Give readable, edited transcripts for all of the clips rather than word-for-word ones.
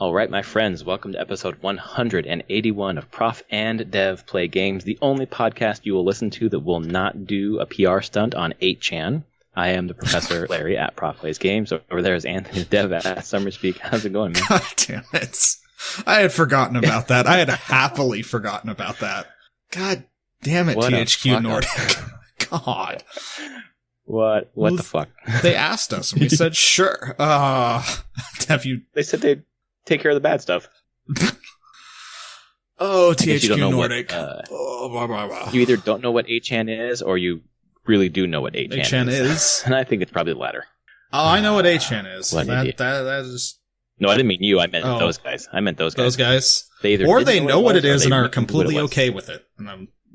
All right, my friends, welcome to episode 181 of Prof and Dev Play Games, the only podcast you will listen to that will not do a PR stunt on 8chan. I am the Professor Larry at Prof Plays Games. Over there is Anthony Dev at Summerspeak. How's it going, man? God damn it. I had forgotten about that. I had happily forgotten about that. God damn it, What THQ Nordic. God. What the fuck? They asked us, and we said, sure. Have you... They said they'd take care of the bad stuff. Oh, THQ Nordic. Blah, blah, blah. You either don't know what 8chan is, or you really do know what 8chan is. And I think it's probably the latter. Oh, I know what 8chan is. That is... No, I didn't mean you. I meant those guys. Those guys? They either or they know what it is and are completely okay with it.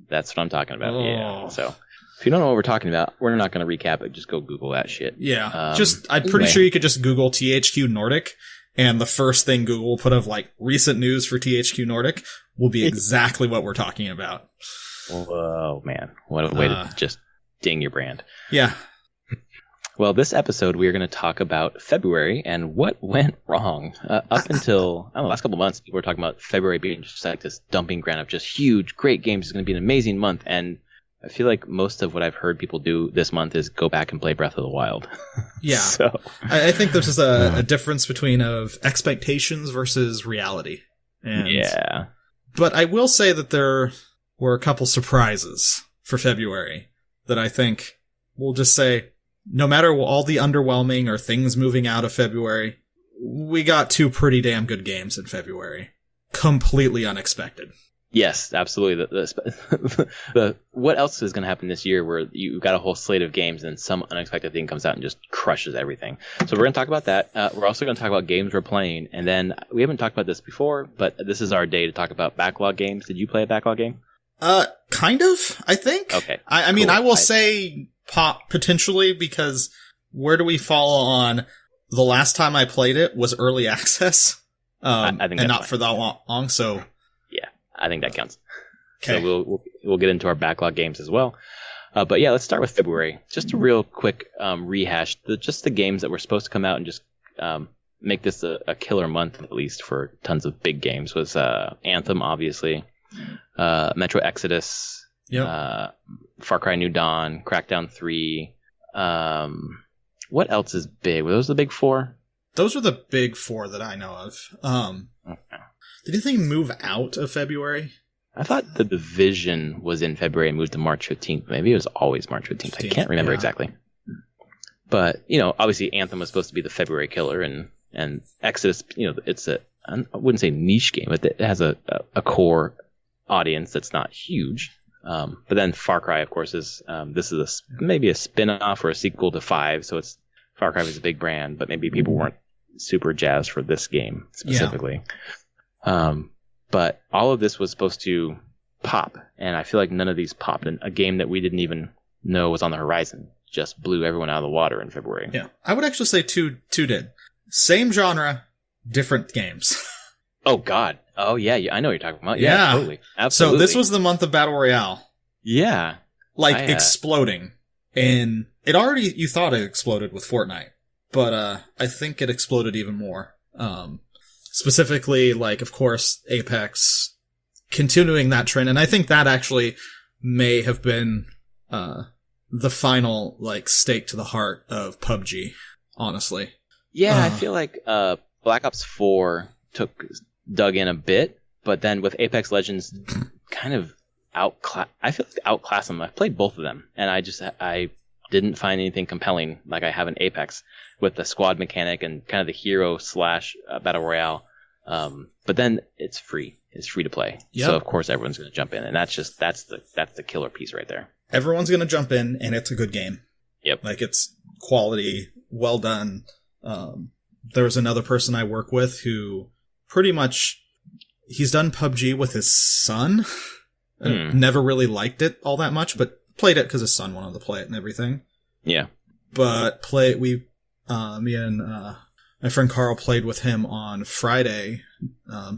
That's what I'm talking about. Yeah. So if you don't know what we're talking about, we're not going to recap it. Just go Google that shit. Yeah. I'm pretty sure you could just Google THQ Nordic, and the first thing Google will put of like recent news for THQ Nordic will be exactly what we're talking about. Whoa, man. What a way to just ding your brand. Yeah. Well, this episode, we are going to talk about February and what went wrong. Up until the last couple of months, people were talking about February being just like this dumping ground of just huge, great games. It's going to be an amazing month. And I feel like most of what I've heard people do this month is go back and play Breath of the Wild. Yeah. So I think this is a difference between of expectations versus reality. And, yeah. But I will say that there were a couple surprises for February that I think we'll just say, no matter all the underwhelming or things moving out of February, we got two pretty damn good games in February. Completely unexpected. Yes, absolutely. The what else is going to happen this year where you've got a whole slate of games and some unexpected thing comes out and just crushes everything. So we're going to talk about that. We're also going to talk about games we're playing. And then we haven't talked about this before, but this is our day to talk about backlog games. Did you play a backlog game? Kind of, I think. Okay. I mean, I will say pop potentially, because where do we fall on the last time I played it was early access, I think and not fine. For that long. So yeah, I think that counts. Okay. So we'll get into our backlog games as well. But yeah, let's start with February. Just a real quick rehash. Just the games that were supposed to come out and just make this a killer month at least for tons of big games was Anthem, obviously, Metro Exodus. Yep. Far Cry New Dawn, Crackdown 3. What else is big? Were those the big four? Those were the big four that I know of. Okay. Did anything move out of February? I thought The Division was in February and moved to March 15th. Maybe it was always March 15th. I can't remember exactly. But, obviously Anthem was supposed to be the February killer, and Exodus, it's I wouldn't say niche game, but it has a core audience that's not huge. But then Far Cry, of course, is this is maybe a spin-off or a sequel to 5, so it's Far Cry was a big brand, but maybe people weren't super jazzed for this game specifically. Yeah. But all of this was supposed to pop, and I feel like none of these popped. And a game that we didn't even know was on the horizon just blew everyone out of the water in February. Yeah, I would actually say two did. Same genre, different games. Oh, God. Oh, yeah, I know what you're talking about. Yeah, totally. Absolutely. So this was the month of Battle Royale. Yeah. Exploding. And you thought it exploded with Fortnite, but I think it exploded even more. Specifically, of course, Apex continuing that trend. And I think that actually may have been the final, stake to the heart of PUBG, honestly. Yeah, I feel like Black Ops 4 dug in a bit, but then with Apex Legends kind of outclass them. I've played both of them, and I didn't find anything compelling like I have in Apex with the squad mechanic and kind of the hero / battle royale. But then it's free. It's free to play. Yep. So of course everyone's going to jump in, and that's the killer piece right there. Everyone's going to jump in, and it's a good game. Yep. It's quality, well done. There was another person I work with who pretty much, he's done PUBG with his son. Never really liked it all that much, but played it because his son wanted to play it and everything. Yeah. But me and my friend Carl played with him on Friday,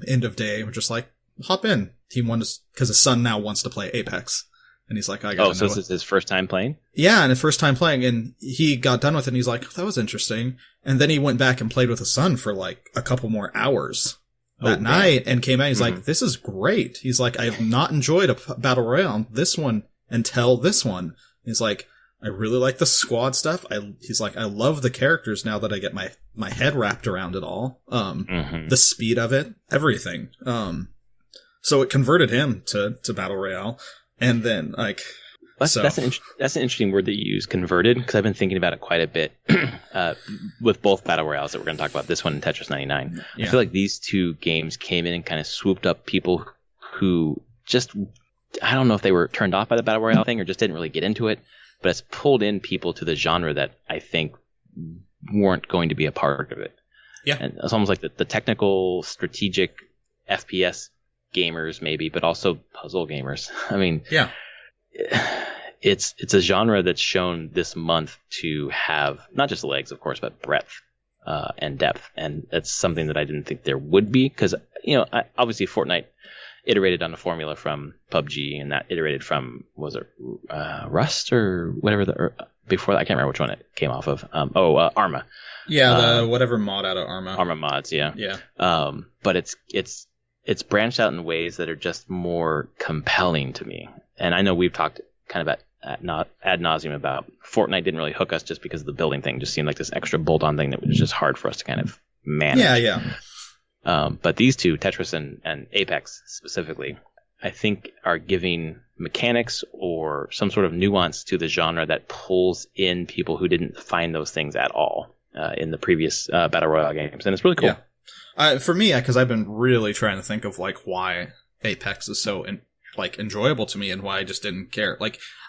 end of day. We're just like, hop in. He wanted because his son now wants to play Apex. And he's like, I got to know. So this is his first time playing? Yeah, and his first time playing. And he got done with it, and he's like, that was interesting. And then he went back and played with his son for a couple more hours. that night and came out. He's like, this is great. He's like, I have not enjoyed a battle royale this one until this one. He's like, I really like the squad stuff. He's like, I love the characters now that I get my head wrapped around it all. The speed of it, everything. So it converted him to battle royale. And then that's an interesting word that you use, converted, because I've been thinking about it quite a bit with both battle royales that we're going to talk about, this one and Tetris 99. Yeah. I feel like these two games came in and kind of swooped up people who just, I don't know if they were turned off by the battle royale thing or just didn't really get into it, but it's pulled in people to the genre that I think weren't going to be a part of it. Yeah. And it's almost like the technical, strategic FPS gamers maybe, but also puzzle gamers. I mean, yeah. It's a genre that's shown this month to have not just legs, of course, but breadth and depth, and that's something that I didn't think there would be, because obviously Fortnite iterated on the formula from PUBG, and that iterated from, was it Rust or whatever before that? I can't remember which one it came off of. Arma. Yeah, whatever mod out of Arma. Arma mods, yeah. Yeah. But it's branched out in ways that are just more compelling to me. And I know we've talked kind of ad nauseum about Fortnite didn't really hook us just because of the building thing. Just seemed like this extra bolt-on thing that was just hard for us to kind of manage. Yeah. But these two, Tetris and Apex specifically, I think are giving mechanics or some sort of nuance to the genre that pulls in people who didn't find those things at all in the previous Battle Royale games. And it's really cool. Yeah. For me, because I've been really trying to think of why Apex is so enjoyable to me and why I just didn't care.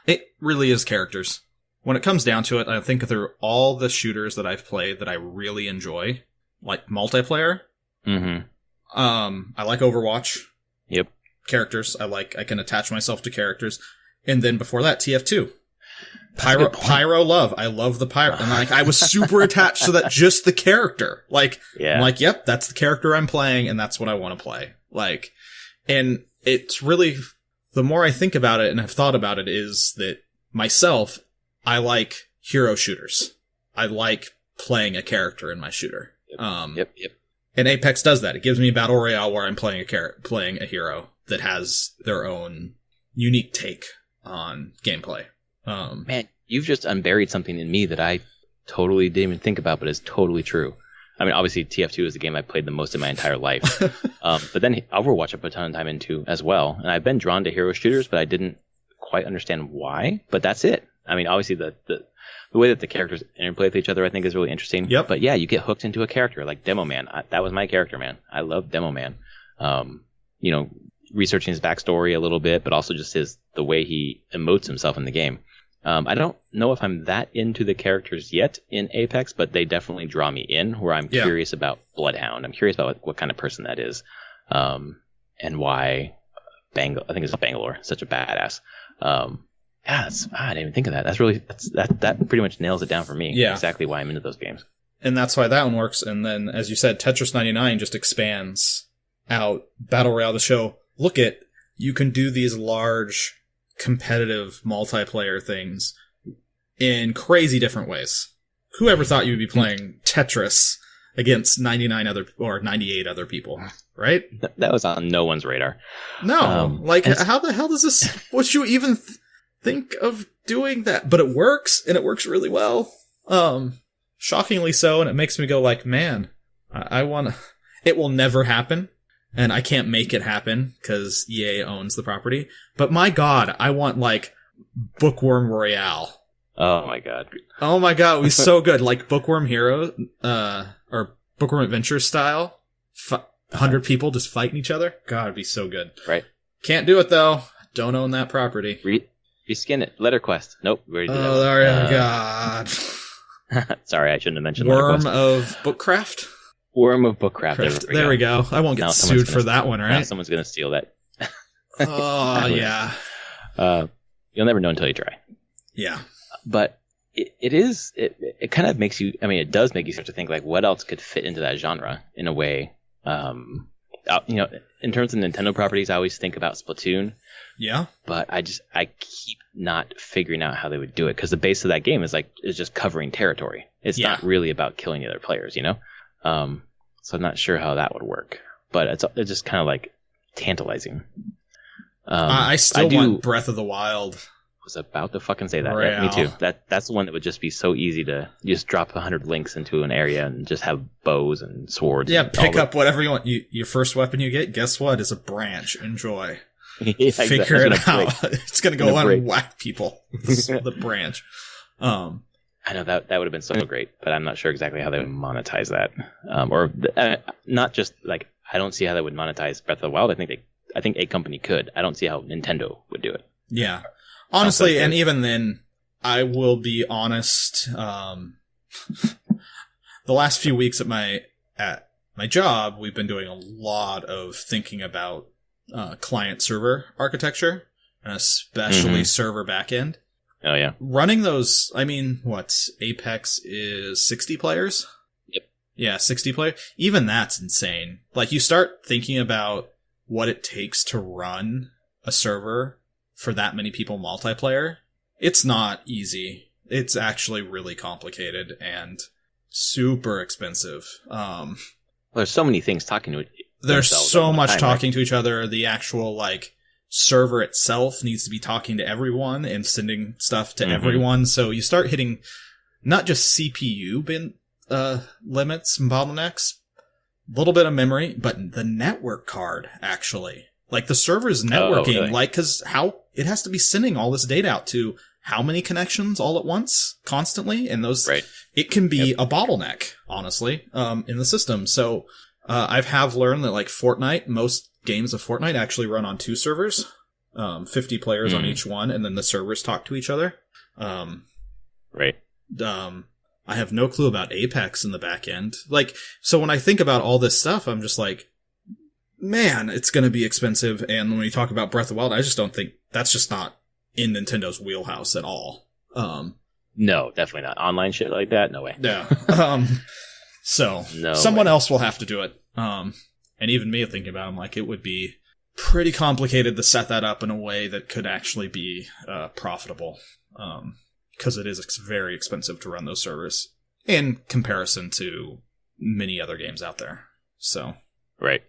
It really is characters. When it comes down to it, I think through all the shooters that I've played that I really enjoy, multiplayer. Mm-hmm. I like Overwatch. Yep. Characters. I can attach myself to characters. And then before that, TF2. Pyro love. I love the Pyro. And I was super attached to that, just the character. I'm like, yep, that's the character I'm playing and that's what I want to play. And it's really, the more I think about it and have thought about it, is that myself, I like hero shooters. I like playing a character in my shooter. Yep. And Apex does that. It gives me a battle royale where I'm playing a hero that has their own unique take on gameplay. Man, you've just unburied something in me that I totally didn't even think about, but is totally true. I mean, obviously, TF2 is the game I played the most in my entire life. But then Overwatch I put a ton of time into as well. And I've been drawn to hero shooters, but I didn't quite understand why. But that's it. I mean, obviously, the way that the characters interplay with each other, I think, is really interesting. Yep. But yeah, you get hooked into a character like Demo Man. That was my character, man. I love Demo Man. Researching his backstory a little bit, but also just the way he emotes himself in the game. I don't know if I'm that into the characters yet in Apex, but they definitely draw me in, where I'm curious about Bloodhound. I'm curious about what kind of person that is, and why I think it's Bangalore, such a badass. I didn't even think of that. That pretty much nails it down for me. Yeah. Exactly why I'm into those games. And that's why that one works. And then, as you said, Tetris 99 just expands out Battle Royale to show, you can do these large competitive multiplayer things in crazy different ways. Whoever thought you would be playing Tetris against 98 other people, right? That was on no one's radar. No. How the hell does this... Would you even think of doing that? But it works, and it works really well. Shockingly so, and it makes me go man, I want to... It will never happen. And I can't make it happen because EA owns the property. But my God, I want Bookworm Royale. Oh my God, it would be so good. Bookworm Hero, or Bookworm Adventure style. 100 people just fighting each other. God, it'd be so good. Right. Can't do it though. Don't own that property. Reskin it. Letterquest. Nope. We already did that. God. Sorry, I shouldn't have mentioned Worm of Bookcraft. Worm of Bookcraft. There we go. I won't get sued for that one, right? Now someone's going to steal that. Oh, yeah. You'll never know until you try. Yeah. But it kind of makes you, it does make you start to think, what else could fit into that genre in a way. In terms of Nintendo properties, I always think about Splatoon. Yeah. But I keep not figuring out how they would do it, because the base of that game is just covering territory. It's not really about killing the other players, So I'm not sure how that would work. but it's just kind of like tantalizing. I still want Breath of the Wild. Was about to fucking say that. Real. Yeah, me too. That's the one that would just be so easy to just drop 100 links into an area and just have bows and swords. Yeah, and pick up whatever you want. Your first weapon you get, guess what? Is a branch. Enjoy. Yeah, Figure it out. It's gonna go on and whack people with the branch. I know that would have been so great, but I'm not sure exactly how they would monetize that. Not just like, I don't see how they would monetize Breath of the Wild. I think a company could. I don't see how Nintendo would do it. Yeah. Honestly, and even then, I will be honest, the last few weeks at my job, we've been doing a lot of thinking about client-server architecture, and especially server backend. Oh, yeah. Running those, I mean, Apex is 60 players? Yep. Yeah, 60 players. Even that's insane. Like, you start thinking about what it takes to run a server for that many people multiplayer. It's not easy. It's actually really complicated and super expensive. There's so many things talking to it. There's so much talking to each other. The actual, like, server itself needs to be talking to everyone and sending stuff to everyone. So you start hitting not just CPU limits and bottlenecks, a little bit of memory, but the network card, actually. Like, the server's networking, really? Like, because how it has to be sending all this data out to how many connections all at once, constantly, and those, it can be a bottleneck, honestly, in the system. So, I have learned that, like, Fortnite, most games of Fortnite actually run on 2 servers, 50 players on each one, and then the servers talk to each other. Right. I have no clue about Apex in the back end. Like, so when I think about all this stuff, I'm just like, man, it's going to be expensive. And when you talk about Breath of the Wild, I just don't think that's just not in Nintendo's wheelhouse at all. No, definitely not. Online shit like that? No way. Yeah. So someone else will have to do it. And even me thinking about it, I'm like, it would be pretty complicated to set that up in a way that could actually be profitable. Because it is very expensive to run those servers in comparison to many other games out there. So. Right.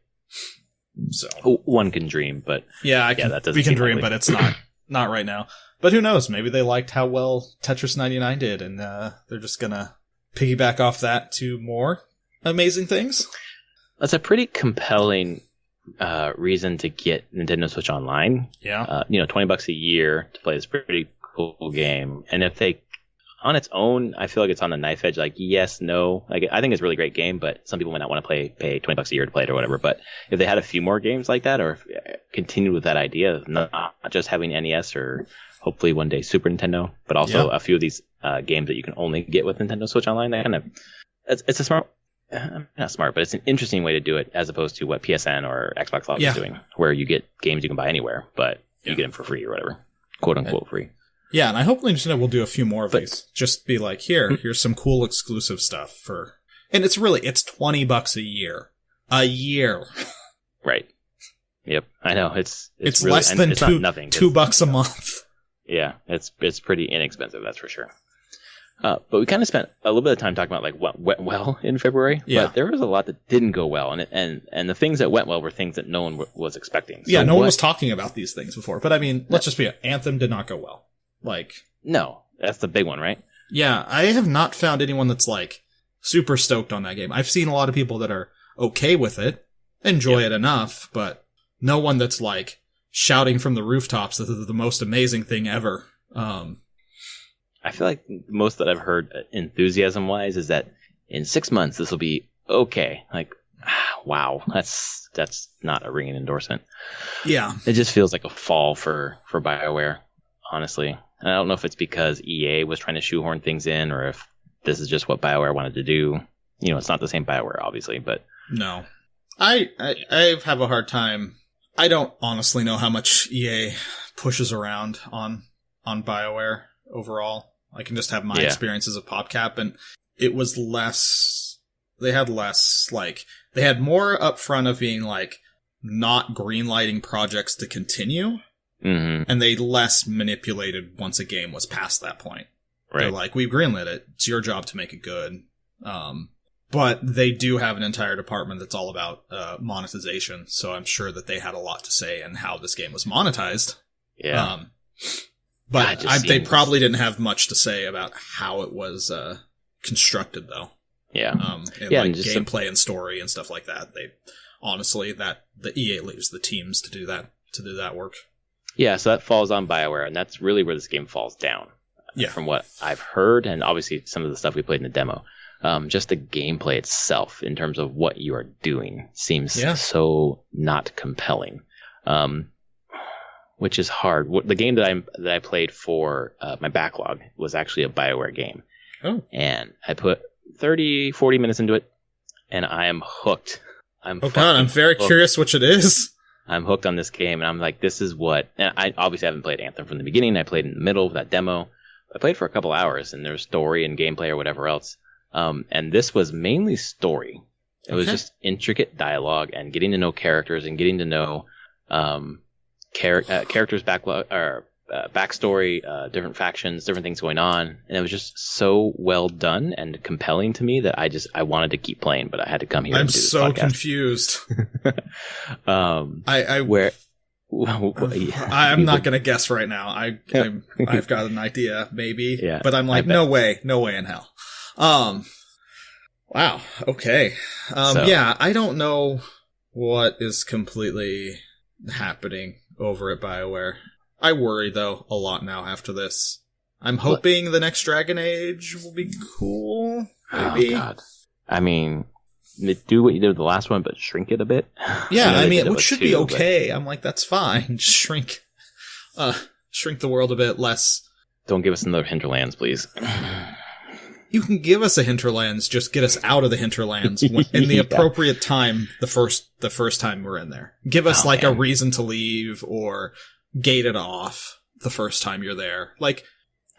So one can dream, but we can dream, but it's not right now. But who knows? Maybe they liked how well Tetris 99 did, and they're just gonna piggyback off that to more amazing things. That's a pretty compelling reason to get Nintendo Switch Online. Yeah, $20 a year to play this pretty cool game, and if they on its own, I feel like it's on the knife edge. Like, yes, no. Like, I think it's a really great game, but some people might not want to pay $20 a year to play it or whatever. But if they had a few more games like that, or continued with that idea of not just having NES or hopefully one day Super Nintendo, but also a few of these games that you can only get with Nintendo Switch Online, that kind of it's a smart, not smart, but it's an interesting way to do it as opposed to what PSN or Xbox Live is doing, where you get games you can buy anywhere, but you get them for free or whatever, quote unquote free. Yeah, and I hope Nintendo will do a few more of these. Just be like, here's some cool exclusive stuff for, and it's $20 a year. A year. Right. Yep. I know. It's really, less than it's not nothing. $2 a month. Yeah, it's pretty inexpensive, that's for sure. But we kind of spent a little bit of time talking about like what went well in February. Yeah. But there was a lot that didn't go well, and the things that went well were things that no one was expecting. So no one was talking about these things before. But I mean, let's just be Anthem did not go well. No, that's the big one, right? Yeah, I have not found anyone that's like super stoked on that game. I've seen a lot of people that are okay with it, enjoy it enough, but no one that's like shouting from the rooftops that this is the most amazing thing ever. I feel like most that I've heard enthusiasm-wise is that in 6 months this will be okay. Like, wow, that's not a ringing endorsement. Yeah, it just feels like a fall for BioWare, honestly. And I don't know if it's because EA was trying to shoehorn things in, or if this is just what BioWare wanted to do. It's not the same BioWare, obviously, but no, I have a hard time. I don't honestly know how much EA pushes around on BioWare overall. I can just have my experiences of PopCap, and it was less. They had less, like, they had more upfront of being like not greenlighting projects to continue. Mm-hmm. And they less manipulated once a game was past that point. Right. They're like, we greenlit it. It's your job to make it good. But they do have an entire department that's all about monetization, so I'm sure that they had a lot to say in how this game was monetized. Yeah. But they probably didn't have much to say about how it was constructed, though. Yeah. And gameplay and story and stuff like that. They honestly, that the EA leaves the teams to do that work. Yeah, so that falls on BioWare, and that's really where this game falls down. Yeah. From what I've heard, and obviously some of the stuff we played in the demo. Just the gameplay itself, in terms of what you are doing, seems so not compelling, which is hard. The game that I played for my backlog was actually a BioWare game, and I put 30, 40 minutes into it, and I am hooked. I'm very curious which it is. I'm hooked on this game, and I'm like, this is what. And I obviously haven't played Anthem from the beginning. I played in the middle of that demo. I played for a couple hours, and there's story and gameplay or whatever else. And this was mainly story. It was just intricate dialogue and getting to know characters and getting to know characters' backstory, different factions, different things going on. And it was just so well done and compelling to me that I wanted to keep playing, but I had to come here. I'm and do this so podcast. Confused. Yeah. I'm not going to guess right now. I've got an idea, maybe, but I'm like, no way in hell. Wow. Okay. I don't know what is completely happening over at BioWare. I worry, though, a lot now after this. I'm hoping the next Dragon Age will be cool. Maybe. Oh, God. I mean, do what you did with the last one, but shrink it a bit. Yeah, I mean, it should be okay. But I'm like, that's fine. Just shrink the world a bit less. Don't give us another Hinterlands, please. You can give us a Hinterlands, just get us out of the Hinterlands in the appropriate time the first time we're in there. Give us a reason to leave or gate it off the first time you're there. Like,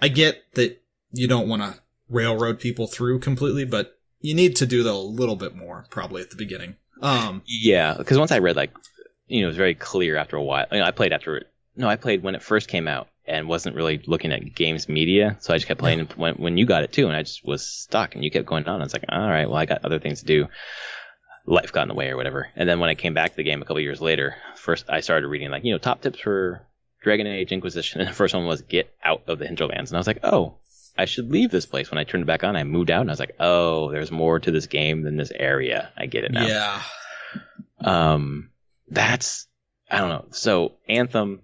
I get that you don't want to railroad people through completely, but you need to do that a little bit more probably at the beginning. Yeah, because once I read, it was very clear after a while. I played when it first came out and wasn't really looking at games media, so I just kept playing when you got it too, and I just was stuck, and you kept going on. I was like, all right, well, I got other things to do. Life got in the way or whatever. And then when I came back to the game a couple years later, first I started reading top tips for Dragon Age Inquisition, and the first one was get out of the Hinterlands, and I was like, oh, I should leave this place. When I turned it back on, I moved out, and I was like, oh, there's more to this game than this area. I get it now. Yeah. I don't know. So Anthem,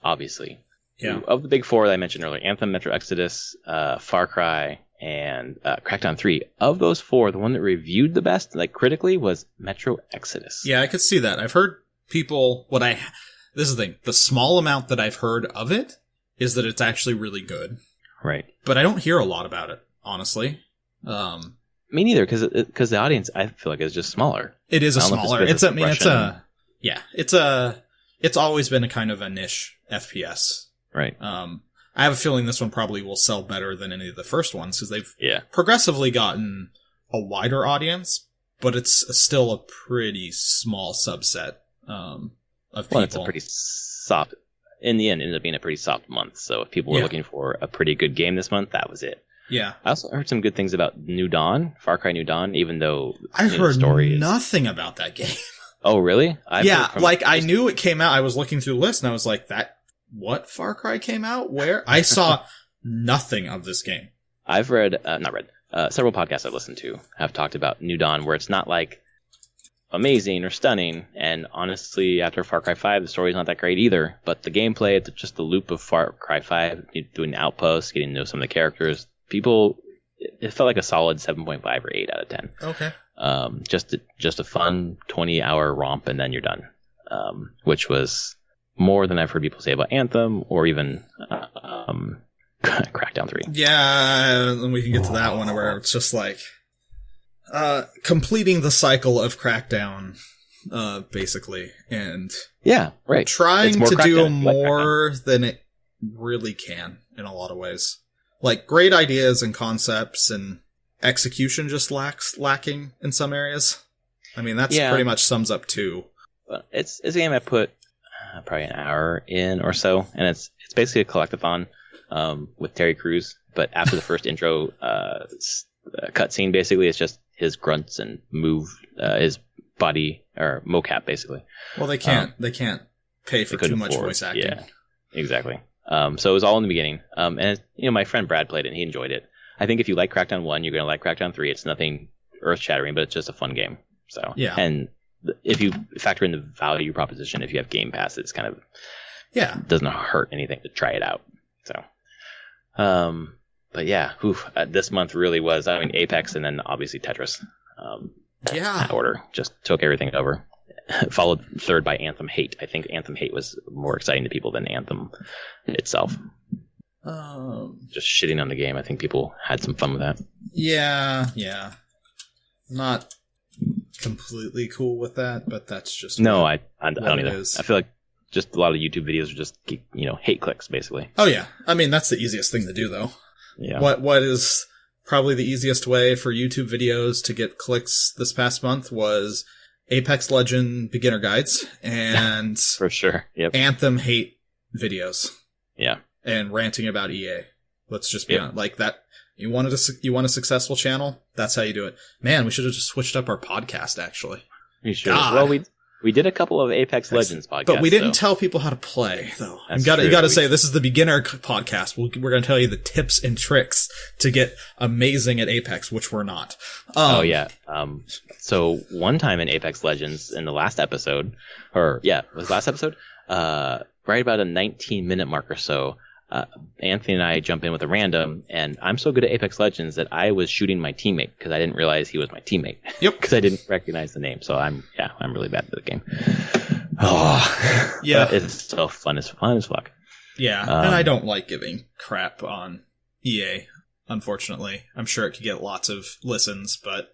obviously. Yeah. Of the big four that I mentioned earlier, Anthem, Metro Exodus, Far Cry, and Crackdown 3. Of those four, the one that reviewed the best, critically, was Metro Exodus. Yeah, I could see that. I've heard people, this is the thing, the small amount that I've heard of it is that it's actually really good. Right. But I don't hear a lot about it, honestly. Me neither, because the audience, I feel like, is just smaller. It is it's always been a kind of a niche FPS. Right. I have a feeling this one probably will sell better than any of the first ones, because they've progressively gotten a wider audience, but it's still a pretty small subset of people. Well, it's a pretty soft... In the end, it ended up being a pretty soft month, so if people were looking for a pretty good game this month, that was it. Yeah. I also heard some good things about New Dawn, Far Cry New Dawn, even though I heard nothing about that game. Oh, really? I knew it came out. I was looking through the list, and I was like, what Far Cry came out? Where? I saw nothing of this game. I've several podcasts I've listened to have talked about New Dawn, where it's not amazing or stunning, and honestly, after Far Cry 5, the story's not that great either, but the gameplay, it's just the loop of Far Cry 5, doing outposts, getting to know some of the characters, it felt like a solid 7.5 or 8 out of 10. Okay. Just a fun 20-hour romp, and then you're done, which was more than I've heard people say about Anthem, or even Crackdown 3. Yeah, and we can get to that one where it's just completing the cycle of Crackdown, basically, and trying to do more than it really can in a lot of ways. Great ideas and concepts, and execution just lacking in some areas. I mean, that's pretty much sums up 2. It's a game I put probably an hour in or so, and it's basically a collectathon with Terry Crews. But after the first intro cutscene. Basically, it's just his grunts and his body or mocap, basically. Well, they can't pay for too much voice acting. Yeah, exactly. So it was all in the beginning. And my friend Brad played it and he enjoyed it. I think if you like Crackdown 1, you're going to like Crackdown 3. It's nothing earth-shattering, but it's just a fun game. So yeah. And if you factor in the value proposition, if you have Game Pass, it's kind of doesn't hurt anything to try it out. So, but yeah, this month really was. I mean, Apex and then obviously Tetris. That order just took everything over. Followed third by Anthem Hate. I think Anthem Hate was more exciting to people than Anthem itself. Just shitting on the game. I think people had some fun with that. Yeah. Not completely cool with that, but that's just no. I don't either. I feel like just a lot of YouTube videos are just hate clicks basically. Oh yeah, I mean that's the easiest thing to do though. Yeah. What is probably the easiest way for YouTube videos to get clicks this past month was Apex Legend beginner guides and for sure. Yep. Anthem Hate videos. Yeah. And ranting about EA. Let's just be honest. Like that. You want a successful channel? That's how you do it. Man, we should have just switched up our podcast, actually. We should. Well, we did a couple of Apex Legends podcasts. But we didn't tell people how to play, though. You got to say, this is the beginner podcast. We're going to tell you the tips and tricks to get amazing at Apex, which we're not. So one time in Apex Legends, in the last episode, was the last episode? Right about a 19-minute mark or so, Anthony and I jump in with a random, and I'm so good at Apex Legends that I was shooting my teammate because I didn't realize he was my teammate. Yep. Because I didn't recognize the name. So I'm really bad at the game. Yeah. It's so fun. It's fun as fuck. Yeah. And I don't like giving crap on EA, unfortunately. I'm sure it could get lots of listens, but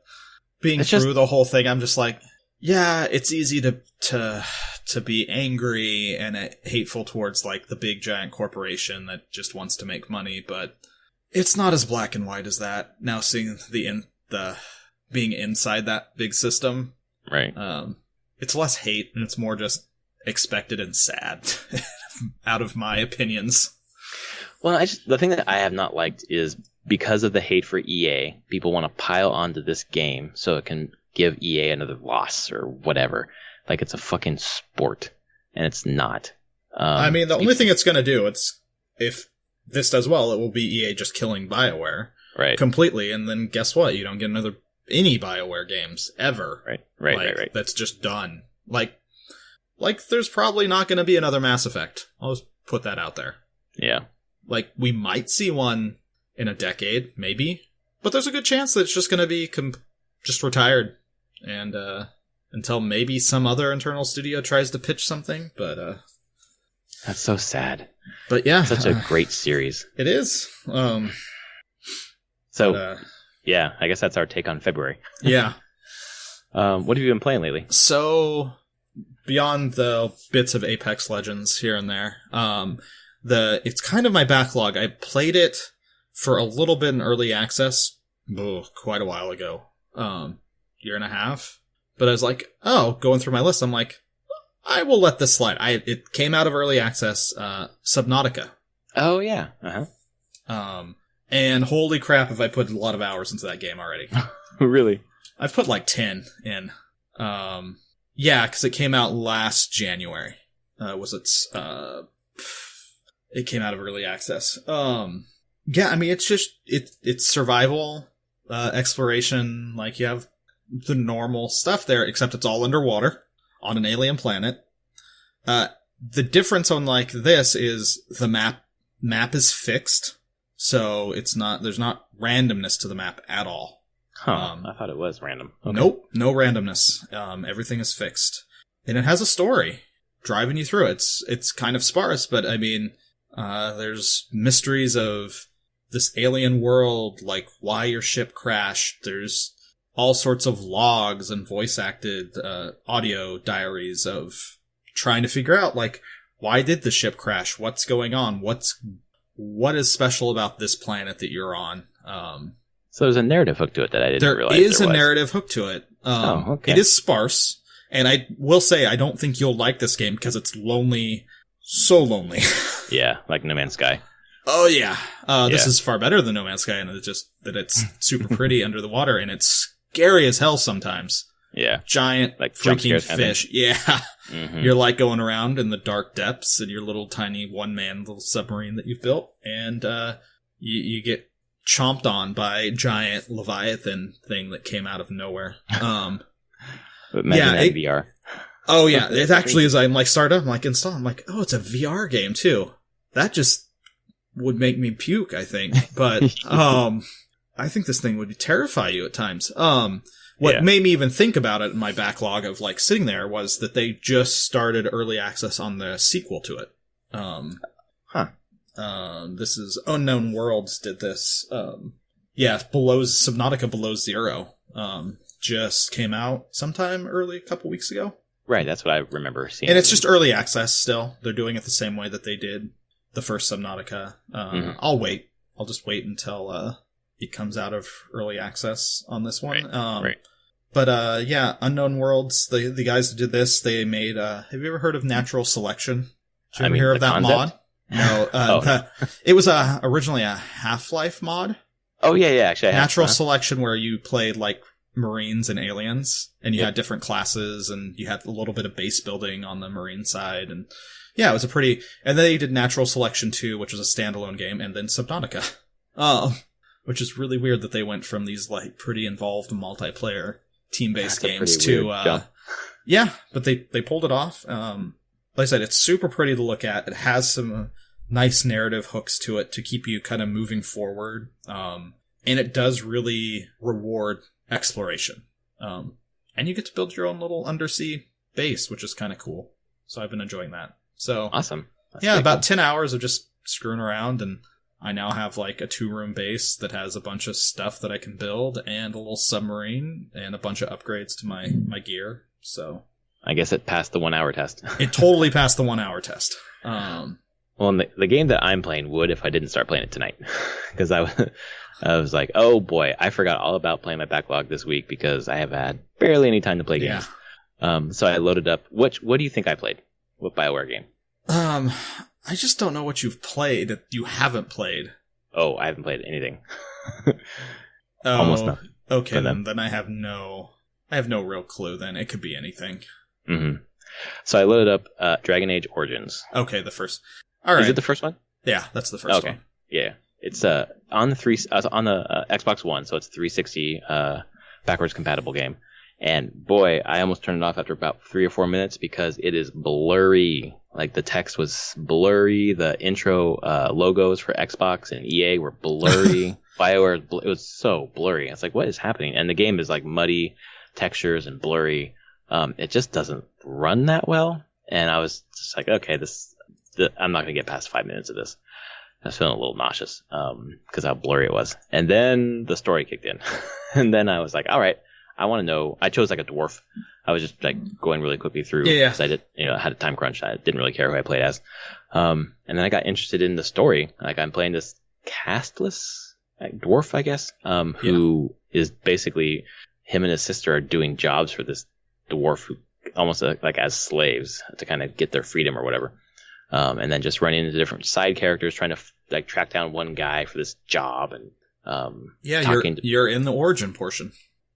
through the whole thing, I'm just like, yeah, it's easy to be angry and hateful towards like the big giant corporation that just wants to make money, but it's not as black and white as that. Now seeing the being inside that big system, right? It's less hate and it's more just expected and sad, out of my opinions. Well, the thing that I have not liked is because of the hate for EA, people want to pile onto this game so it can give EA another loss or whatever. Like it's a fucking sport, and it's not. I mean, the only thing it's going to do, if this does well, it will be EA just killing BioWare completely, and then guess what? You don't get any BioWare games ever. Right. That's just done. Like there's probably not going to be another Mass Effect. I'll just put that out there. Yeah. Like we might see one in a decade, maybe, but there's a good chance that it's just going to be just retired, and until maybe some other internal studio tries to pitch something, but that's so sad. But yeah, such a great series. It is. I guess that's our take on February. Yeah. What have you been playing lately? So, beyond the bits of Apex Legends here and there, it's kind of my backlog. I played it for a little bit in early access, quite a while ago, year and a half. But I was like, going through my list, I'm like, I will let this slide. It came out of early access, Subnautica. Oh, yeah. Uh-huh. And holy crap, have I put a lot of hours into that game already. Really? I've put like 10 in. Because it came out last January. It came out of early access. I mean, it's just, it's survival, exploration, like you have the normal stuff there, except it's all underwater on an alien planet. The difference on like this is the map is fixed, so there's not randomness to the map at all. I thought it was random. Okay. Nope, no randomness. Everything is fixed, and it has a story driving you through it. It's kind of sparse, but I mean, there's mysteries of this alien world, like why your ship crashed. There's all sorts of logs and voice-acted audio diaries of trying to figure out, like, why did the ship crash? What's going on? What is special about this planet that you're on? So there's a narrative hook to it that I didn't realize there is a narrative hook to it. Okay. It is sparse, and I will say I don't think you'll like this game because it's lonely, so lonely. Yeah, like No Man's Sky. Oh yeah, this Yeah. is far better than No Man's Sky, and it's just that it's super pretty under the water, and it's scary as hell sometimes. Yeah. Giant Like jump freaking scares kind of fish. Yeah. Hmm. You're like going around in the dark depths in your little tiny one-man little submarine that you've built, and you get chomped on by a giant Leviathan thing that came out of nowhere. But imagine that in VR. Oh yeah, it actually is. I'm like start up, I'm like install. I'm like, oh, it's a VR game too. That just would make me puke, I think. But I think this thing would terrify you at times. What made me even think about it in my backlog of like sitting there was that they just started early access on the sequel to it. This is Unknown Worlds did this. Subnautica Below Zero just came out sometime early, a couple weeks ago. Right, that's what I remember seeing. And it's just early access still. They're doing it the same way that they did the first Subnautica. I'll wait. I'll just wait until it comes out of early access on this one. Right. But Unknown Worlds, the guys who did this, they made have you ever heard of Natural Selection? Did you ever hear of that concept? mod? No. It was originally a Half-Life mod. Oh yeah, actually I have. Natural Selection, where you played like Marines and aliens, and you had different classes, and you had a little bit of base building on the Marine side, and yeah, it was and then they did Natural Selection 2, which was a standalone game, and then Subnautica. Which is really weird that they went from these like pretty involved multiplayer team-based games to but they pulled it off. Like I said, it's super pretty to look at. It has some nice narrative hooks to it to keep you kind of moving forward. And it does really reward exploration. And you get to build your own little undersea base, which is kind of cool. So I've been enjoying that. So awesome. That's about cool. 10 hours of just screwing around, and I now have like a 2-room base that has a bunch of stuff that I can build, and a little submarine, and a bunch of upgrades to my gear. So I guess it passed the 1 hour test. It totally passed the 1 hour test. Well, the game that I'm playing would if I didn't start playing it tonight, because I was like, oh boy, I forgot all about playing my backlog this week because I have had barely any time to play games. So I loaded up. What do you think I played? What BioWare game? I just don't know what you've played that you haven't played. Oh, I haven't played anything. Almost nothing. Okay, then I have no real clue. Then it could be anything. Mm-hmm. So I loaded up Dragon Age Origins. Okay, the first. All right. Is it the first one? Yeah, that's the first one. Yeah, it's on the Xbox One, so it's 360 backwards compatible game. And boy, I almost turned it off after about 3 or 4 minutes because it is blurry. Like the text was blurry. The intro logos for Xbox and EA were blurry. BioWare, it was so blurry. It's like, what is happening? And the game is like muddy textures and blurry. It just doesn't run that well. And I was just like, okay, I'm not going to get past 5 minutes of this. I was feeling a little nauseous because how blurry it was. And then the story kicked in. And then I was like, all right, I want to know. I chose like a dwarf. I was just like going really quickly through because I had a time crunch. I didn't really care who I played as. And then I got interested in the story. Like I'm playing this castless dwarf, I guess, who is basically him and his sister are doing jobs for this dwarf who almost like as slaves to kind of get their freedom or whatever. And then just running into different side characters, trying to like track down one guy for this job. And you're in the origin portion.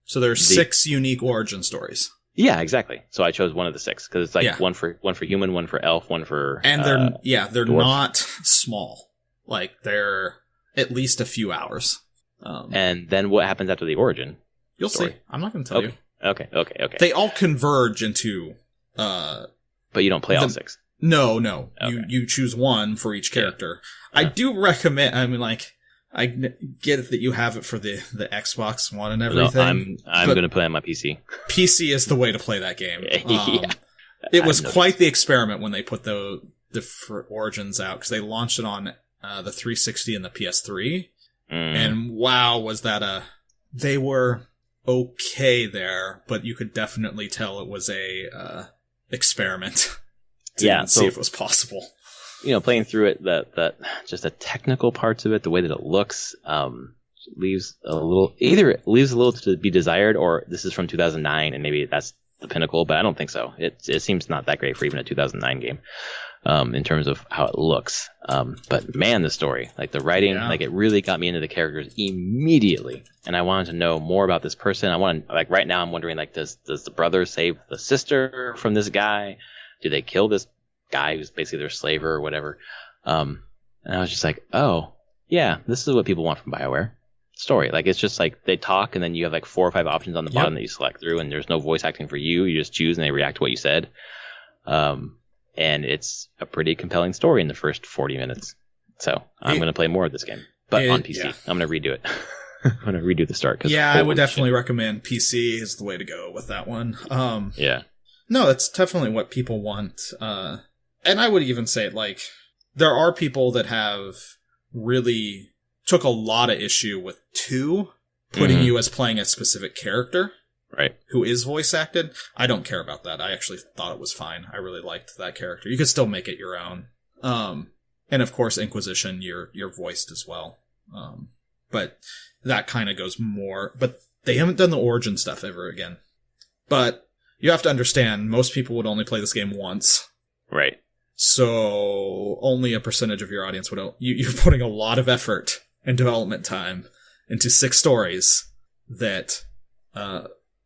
So there's 6 unique origin stories. Yeah, exactly. So I chose one of the 6 because it's like one for human, one for elf, one for and they're dwarf. Not small. Like they're at least a few hours. And then what happens after the origin? You'll see. I'm not going to tell you. Okay. They all converge into. But you don't play all 6. No. Okay. You choose one for each character. Yeah. I do recommend. I mean, like. I get that you have it for the Xbox One and everything. No, I'm going to play on my PC. PC is the way to play that game. It was quite the experiment when they put the Origins out, because they launched it on the 360 and the PS3. And wow, was that they were okay there, but you could definitely tell it was a experiment to see if it was possible. Playing through it, just the technical parts of it, the way that it looks, leaves a little to be desired, or this is from 2009 and maybe that's the pinnacle, but I don't think so. It seems not that great for even a 2009 game in terms of how it looks. But man, the story, like the writing, like it really got me into the characters immediately, and I wanted to know more about this person. Like right now I'm wondering, like, does the brother save the sister from this guy? Do they kill this guy who's basically their slaver or whatever? And I was just like, oh yeah, this is what people want from BioWare. Story. Like, it's just like they talk and then you have like 4 or 5 options on the bottom that you select through, and there's no voice acting for you. You just choose and they react to what you said. And it's a pretty compelling story in the first 40 minutes. So I'm going to play more of this game, but on PC. I'm going to redo it. I'm going to redo the start. I would definitely recommend PC is the way to go with that one. Yeah. No, that's definitely what people want. And I would even say, like, there are people that have really took a lot of issue with 2 putting you as playing a specific character, right? Who is voice acted. I don't care about that. I actually thought it was fine. I really liked that character. You could still make it your own. And of course, Inquisition, you're voiced as well. But that kind of goes more. But they haven't done the origin stuff ever again. But you have to understand, most people would only play this game once, right? So only a percentage of your audience would. You're putting a lot of effort and development time into 6 stories that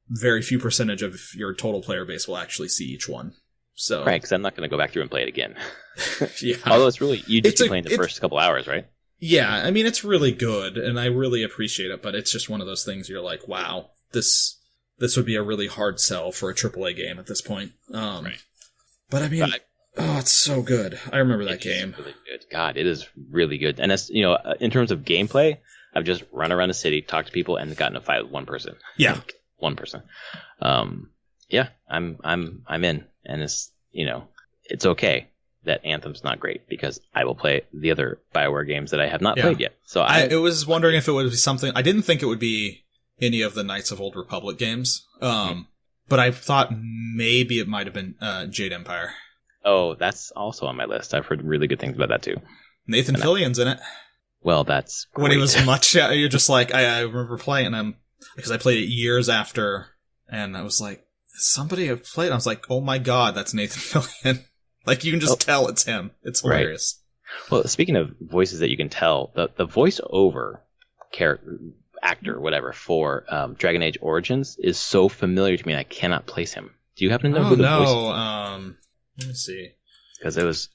very few percentage of your total player base will actually see each one. So right, because I'm not going to go back through and play it again. Yeah. Although it's really, you just be playing the first couple hours, right? Yeah, I mean, it's really good, and I really appreciate it, but it's just one of those things you're like, wow, this would be a really hard sell for a AAA game at this point. Right. But I mean... Oh, it's so good. I remember that game. Really good. God, it is really good. And it's, in terms of gameplay, I've just run around a city, talked to people, and gotten in a fight with one person. Yeah. Like, one person. Yeah, I'm in. And it's, it's okay that Anthem's not great, because I will play the other BioWare games that I have not played yet. So I was wondering if it would be something. I didn't think it would be any of the Knights of Old Republic games. But I thought maybe it might have been Jade Empire. Oh, that's also on my list. I've heard really good things about that too. Nathan Fillion's in it. Well, that's great. When he was much, you're just like, I remember playing, because I played it years after, and I was like, somebody have played it? I was like, oh my god, that's Nathan Fillion. Like, you can just tell it's him. It's hilarious. Right. Well, speaking of voices that you can tell, the voiceover character, actor, whatever, for Dragon Age Origins is so familiar to me, I cannot place him. Do you happen to know who the voice is? Let me see. Because it was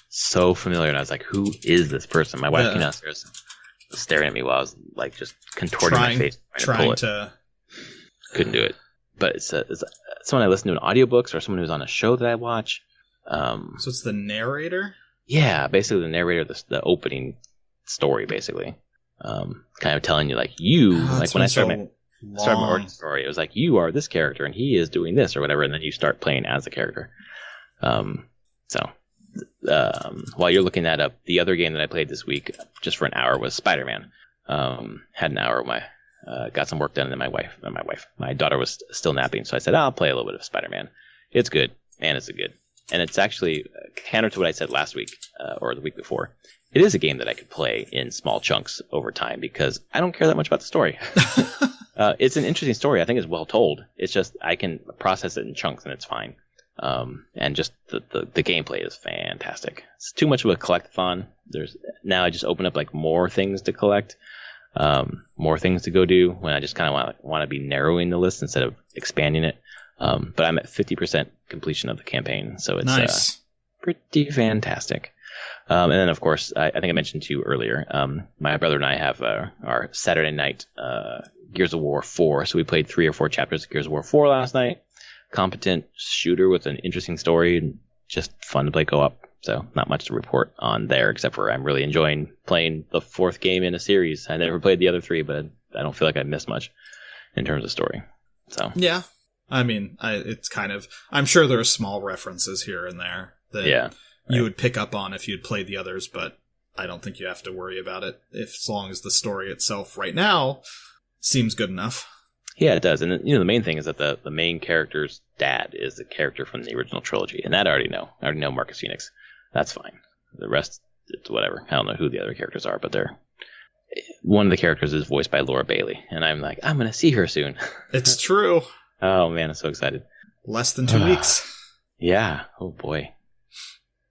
so familiar, and I was like, "Who is this person?" My wife came downstairs, staring at me while I was like just contorting my face, trying to. Couldn't do it, but it's someone I listen to in audiobooks or someone who's on a show that I watch. So it's the narrator. Yeah, basically the narrator, the opening story, basically, kind of telling you like when I started my origin story, it was like, you are this character and he is doing this or whatever, and then you start playing as the character. While you're looking that up, the other game that I played this week just for an hour was Spider-Man. Had an hour, got some work done, and then my daughter was still napping, so I said, I'll play a little bit of Spider-Man. It's good. Man, it's good. And it's actually counter to what I said last week, or the week before. It is a game that I could play in small chunks over time, because I don't care that much about the story. It's an interesting story. I think it's well told. It's just I can process it in chunks and it's fine. And just the gameplay is fantastic. It's too much of a collectathon. Now I just open up like more things to collect, more things to go do, when I just kind of want to be narrowing the list instead of expanding it. But I'm at 50% completion of the campaign, so it's nice. Pretty fantastic. And then, of course, I think I mentioned to you earlier, my brother and I have our Saturday night Gears of War 4. So we played 3 or 4 chapters of Gears of War 4 last night. Competent shooter with an interesting story, and just fun to play co-op. So not much to report on there, except for I'm really enjoying playing the 4th game in a series. I never played the other 3, but I don't feel like I missed much in terms of story. So yeah, I mean, it's kind of, I'm sure there are small references here and there that you would pick up on if you'd played the others, but I don't think you have to worry about it as long as the story itself right now seems good enough. Yeah, it does. And the main thing is that the main character's dad is the character from the original trilogy, and that I already know. I already know Marcus Phoenix. That's fine. The rest, it's whatever. I don't know who the other characters are, but one of the characters is voiced by Laura Bailey, and I'm like, I'm going to see her soon. It's true. Oh man, I'm so excited. Less than 2 weeks. Yeah. Oh boy.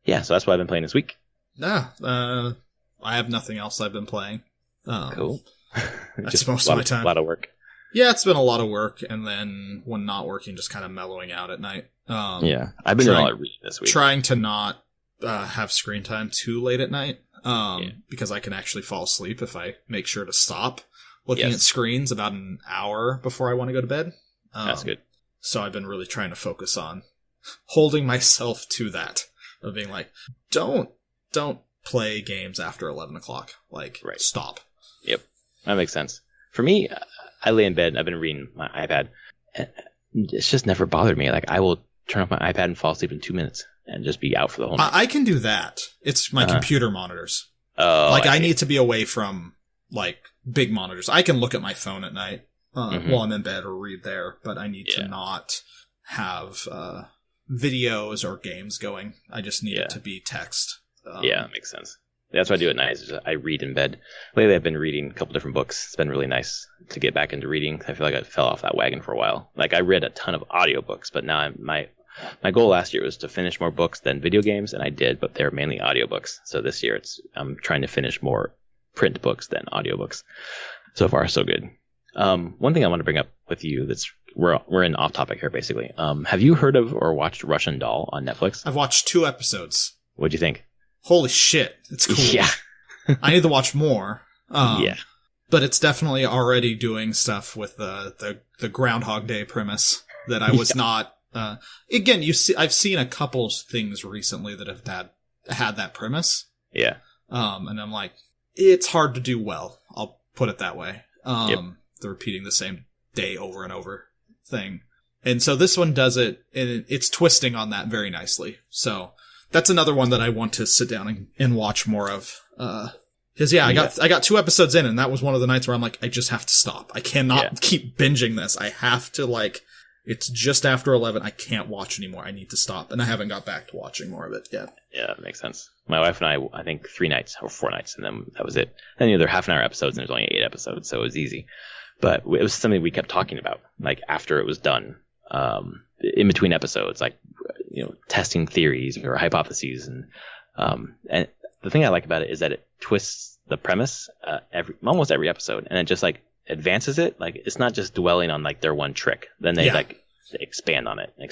Yeah, so that's what I've been playing this week. Yeah. I have nothing else I've been playing. Cool. That's just most of my time. A lot of work. Yeah, it's been a lot of work, and then when not working, just kind of mellowing out at night. Yeah, I've been doing a lot of reading this week. Trying to not have screen time too late at night, because I can actually fall asleep if I make sure to stop looking at screens about an hour before I want to go to bed. That's good. So I've been really trying to focus on holding myself to that, of being like, don't play games after 11 o'clock. Like, stop. Yep, that makes sense. For me, I lay in bed and I've been reading my iPad. It's just never bothered me. Like, I will turn off my iPad and fall asleep in 2 minutes and just be out for the whole night. I can do that. It's my computer monitors. Oh, like, I need to be away from, like, big monitors. I can look at my phone at night while I'm in bed or read there, but I need to not have videos or games going. I just need it to be text. Yeah, that makes sense. That's what I do at night. Is I read in bed. Lately, I've been reading a couple different books. It's been really nice to get back into reading. I feel like I fell off that wagon for a while. Like, I read a ton of audiobooks, but now my goal last year was to finish more books than video games, and I did, but they're mainly audiobooks. So this year, I'm trying to finish more print books than audiobooks. So far, so good. One thing I want to bring up with you we're in off topic here, basically. Have you heard of or watched Russian Doll on Netflix? I've watched 2 episodes. What'd you think? Holy shit, it's cool. Yeah. I need to watch more. Yeah. But it's definitely already doing stuff with the Groundhog Day premise that I was not. Again, I've seen a couple things recently that have had that premise. Yeah. And I'm like, it's hard to do well. I'll put it that way. The repeating the same day over and over thing. And so this one does it, and it's twisting on that very nicely. So that's another one that I want to sit down and watch more of. Because I got 2 episodes in, and that was one of the nights where I'm like, I just have to stop. I cannot keep binging this. I have to, it's just after 11. I can't watch anymore. I need to stop. And I haven't got back to watching more of it yet. Yeah, that makes sense. My wife and I think 3 nights or 4 nights, and then that was it. Then they're half an hour episodes, and there's only 8 episodes, so it was easy. But it was something we kept talking about, like, after it was done, in between episodes, like, testing theories or hypotheses. And the thing I like about it is that it twists the premise almost every episode, and it just, like, advances it. Like, it's not just dwelling on, like, their one trick. Then they they expand on it, and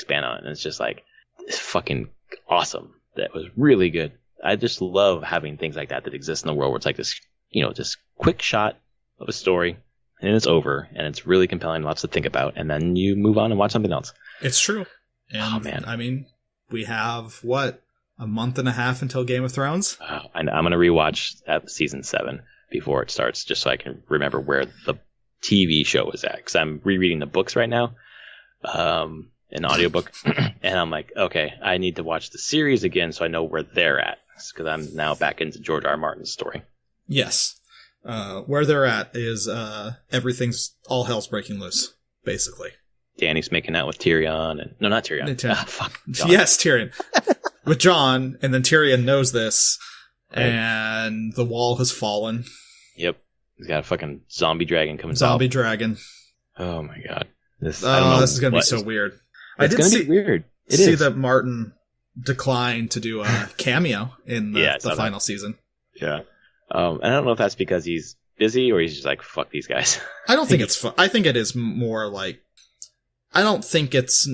it's just, like, it's fucking awesome. That was really good. I just love having things like that exist in the world where it's like this, this quick shot of a story, and it's over, and it's really compelling, lots to think about, and then you move on and watch something else. It's true. And, oh, man. I mean, we have, a month and a half until Game of Thrones? I'm going to rewatch season 7 before it starts, just so I can remember where the TV show was at, because I'm rereading the books right now, an audiobook, and I'm like, okay, I need to watch the series again so I know where they're at, because I'm now back into George R. R. Martin's story. Yes. Where they're at is all hell's breaking loose, basically. Dany's making out with Tyrion, no, not Tyrion. Fuck. Jon. Yes, Tyrion. With Jon, and then Tyrion knows this, and the wall has fallen. Yep. He's got a fucking zombie dragon coming. Zombie dragon. Oh my god. This is going to be so weird. It's going to be weird. See that Martin declined to do a cameo in the final season. Yeah. And I don't know if that's because he's busy or he's just like, fuck these guys. I don't think it's fun. I think it is more like, I don't think it's,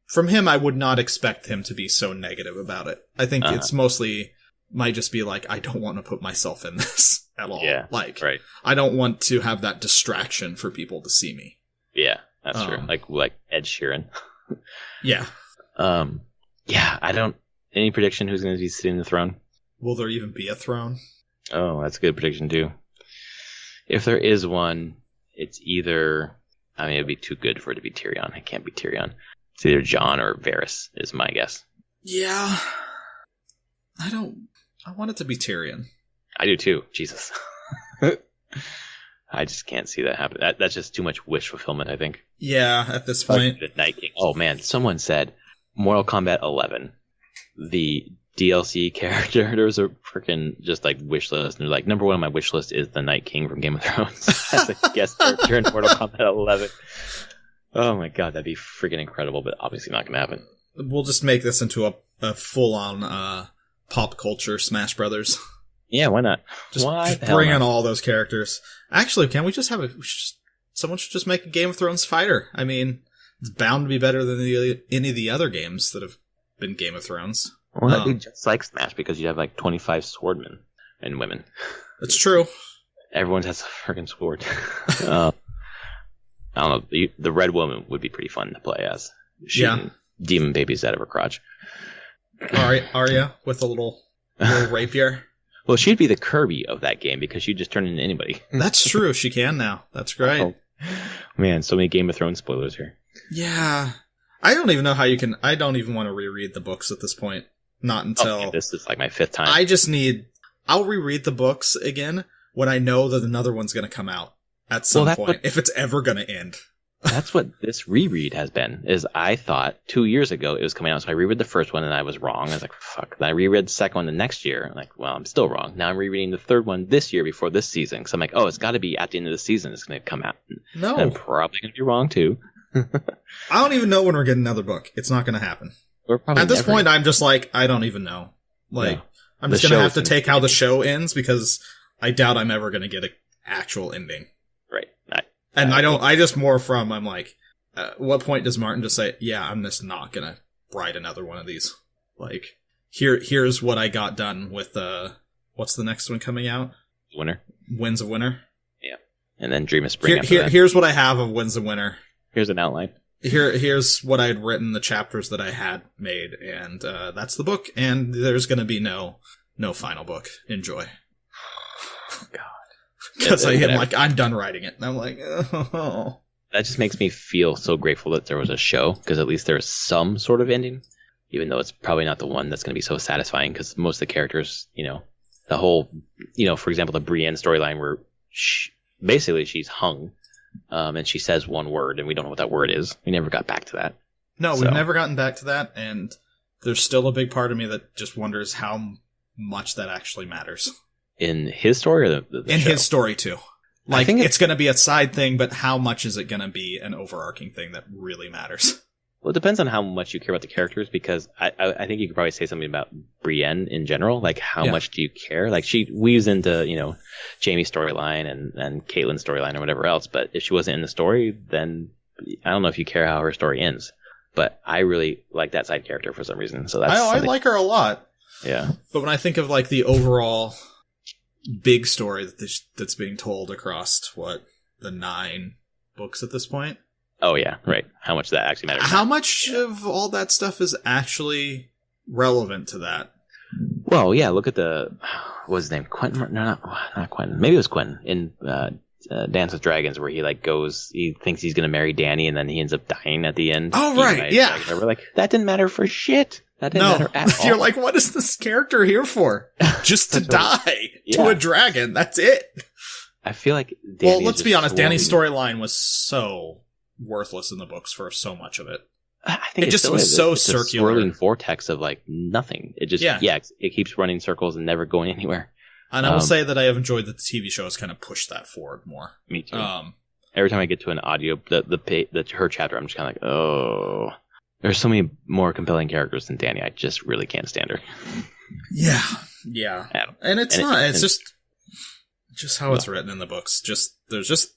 from him, I would not expect him to be so negative about it. I think it's mostly, might just be like, I don't want to put myself in this at all. Yeah. I don't want to have that distraction for people to see me. Yeah, that's true. Like Ed Sheeran. Yeah. Yeah, I don't, any prediction who's going to be sitting in the throne? Will there even be a throne? Oh, that's a good prediction too. If there is one, it's either, it'd be too good for it to be Tyrion. It can't be Tyrion. It's either Jon or Varys is my guess. Yeah. I want it to be Tyrion. I do too. Jesus. I just can't see that happen. That's just too much wish fulfillment, I think. Yeah, at this point. The Night King. Oh man, someone said Mortal Kombat 11, the DLC character. There was a freaking just like wish list, and they're like, number 1 on my wish list is the Night King from Game of Thrones as a guest character in Mortal Kombat 11. Oh my god, that'd be freaking incredible, but obviously not gonna happen. We'll just make this into a full-on pop culture Smash Brothers. Yeah, why not? Just Why bring in all those characters. Actually, can we just have someone should just make a Game of Thrones fighter. I mean, it's bound to be better than any of the other games that have been Game of Thrones. Well, that'd be just like Smash because you have like 25 swordmen and women. That's true. Everyone has a freaking sword. I don't know. The Red Woman would be pretty fun to play as. Shooting demon babies out of her crotch. Arya with a little rapier. Well, she'd be the Kirby of that game because she'd just turn into anybody. That's true. She can now. That's great. Oh, man, so many Game of Thrones spoilers here. Yeah. I don't even know how you can... I don't even want to reread the books at this point. Not until... Yeah, this is like my 5th time. I just need... I'll reread the books again when I know that another one's going to come out at some point. If it's ever going to end. That's what this reread has been, is I thought 2 years ago it was coming out, so I reread the first one and I was wrong. I was like, fuck. Then I reread the second one the next year. I'm like, well, I'm still wrong. Now I'm rereading the third one this year before this season. Because I'm like, oh, it's got to be at the end of the season it's going to come out. No. And I'm probably going to be wrong, too. I don't even know when we're getting another book. It's not going to happen. At this point, I'm just like, I don't even know. Like, no. I'm just going to have to take how the show ends because I doubt I'm ever going to get an actual ending. Right. I just more from, I'm like, at what point does Martin just say, yeah, I'm just not going to write another one of these? Like, here's what I got done with, what's the next one coming out? Winds of Winter. Yeah. And then Dream of Spring. Here's what I have of Winds of Winter. Here's an outline. Here's what I had written, the chapters that I had made, and that's the book, and there's going to be no final book. Enjoy. God. Because I'm done writing it, and I'm like, oh. That just makes me feel so grateful that there was a show, because at least there's some sort of ending, even though it's probably not the one that's going to be so satisfying, because most of the characters, the whole, for example, the Brienne storyline where basically she's hung, and she says one word, and we don't know what that word is. We never got back to that. No, we've never gotten back to that, and there's still a big part of me that just wonders how much that actually matters. In his story or the in show? His story, too. Like, it's going to be a side thing, but how much is it going to be an overarching thing that really matters? Well, it depends on how much you care about the characters, because I think you could probably say something about Brienne in general. Like, how much do you care? Like, she weaves into, Jaime's storyline and Caitlyn's storyline or whatever else, but if she wasn't in the story, then I don't know if you care how her story ends. But I really like that side character for some reason. So I like her a lot. Yeah. But when I think of, like, the overall big story that's being told across the 9 books at this point. Oh yeah, right. How much that actually matters? How much of all that stuff is actually relevant to that? Well, yeah. Look at what's his name? Quentin? No, not Quentin. Maybe it was Quentin in Dance with Dragons, where he he thinks he's going to marry Dany, and then he ends up dying at the end. Oh right, yeah. We're like, that didn't matter for shit. That didn't matter at all. You're like, what is this character here for? Just to die to a dragon. That's it. I feel like Dany well, let's be honest. Dany's storyline was so worthless in the books for so much of it. I think it just was so circular. A swirling vortex of like nothing. It just it keeps running circles and never going anywhere. And I will say that I have enjoyed that the TV show has kind of pushed that forward more. Me too. Every time I get to an audio, her chapter, I'm just kind of like, oh. There's so many more compelling characters than Dany. I just really can't stand her. Yeah. And it's just how it's written in the books. There's just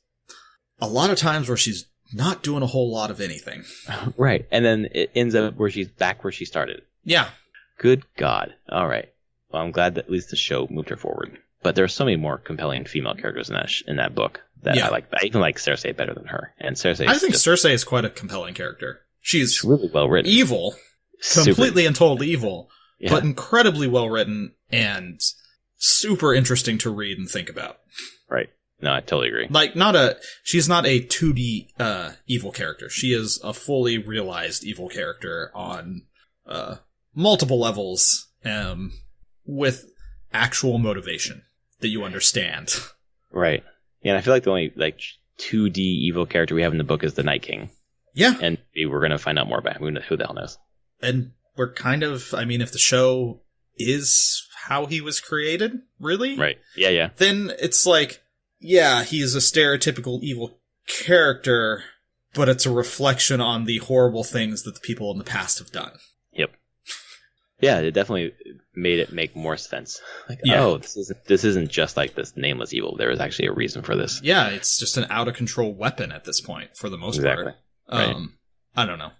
a lot of times where she's not doing a whole lot of anything. Right. And then it ends up where she's back where she started. Yeah. Good God. All right. Well, I'm glad that at least the show moved her forward. But there are so many more compelling female characters in that book that I like. I even like Cersei better than her. And Cersei. I think Cersei is quite a compelling character. She's really well written. Evil. Completely and totally evil. Yeah. But incredibly well written and super interesting to read and think about. Right. No, I totally agree. Like, she's not a 2D evil character. She is a fully realized evil character on multiple levels with actual motivation that you understand. Right. Yeah, and I feel like the only 2D evil character we have in the book is the Night King. Yeah. And we're going to find out more about him. Who the hell knows? And we're kind of, if the show is how he was created, really? Right. Yeah. Then it's like, yeah, he's a stereotypical evil character but it's a reflection on the horrible things that the people in the past have done. Yep. Yeah, it definitely made it make more sense. Like, Yeah. oh, this isn't just like this nameless evil. There is actually a reason for this. Yeah, it's just an out of control weapon at this point, for the most Exactly. part. Right. I don't know.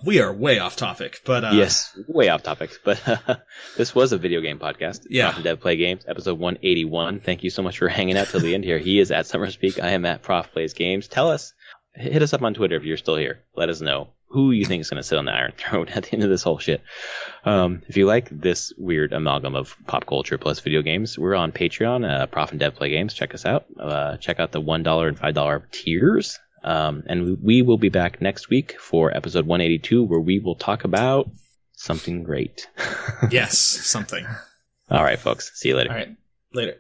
We are way off topic, but yes, way off topic. But this was a video game podcast. Yeah. Prof and Dev Play Games, episode 181. Thank you so much for hanging out till the end here. He is at Summerspeak. I am at Prof Plays Games. Hit us up on Twitter if you're still here. Let us know who you think is going to sit on the Iron Throne at the end of this whole shit. If you like this weird amalgam of pop culture plus video games, we're on Patreon, Prof and Dev Play Games. Check us out. Check out the $1 and $5 tiers. And we will be back next week for episode 182, where we will talk about something great. yes, something. All right, folks. See you later. All right, later.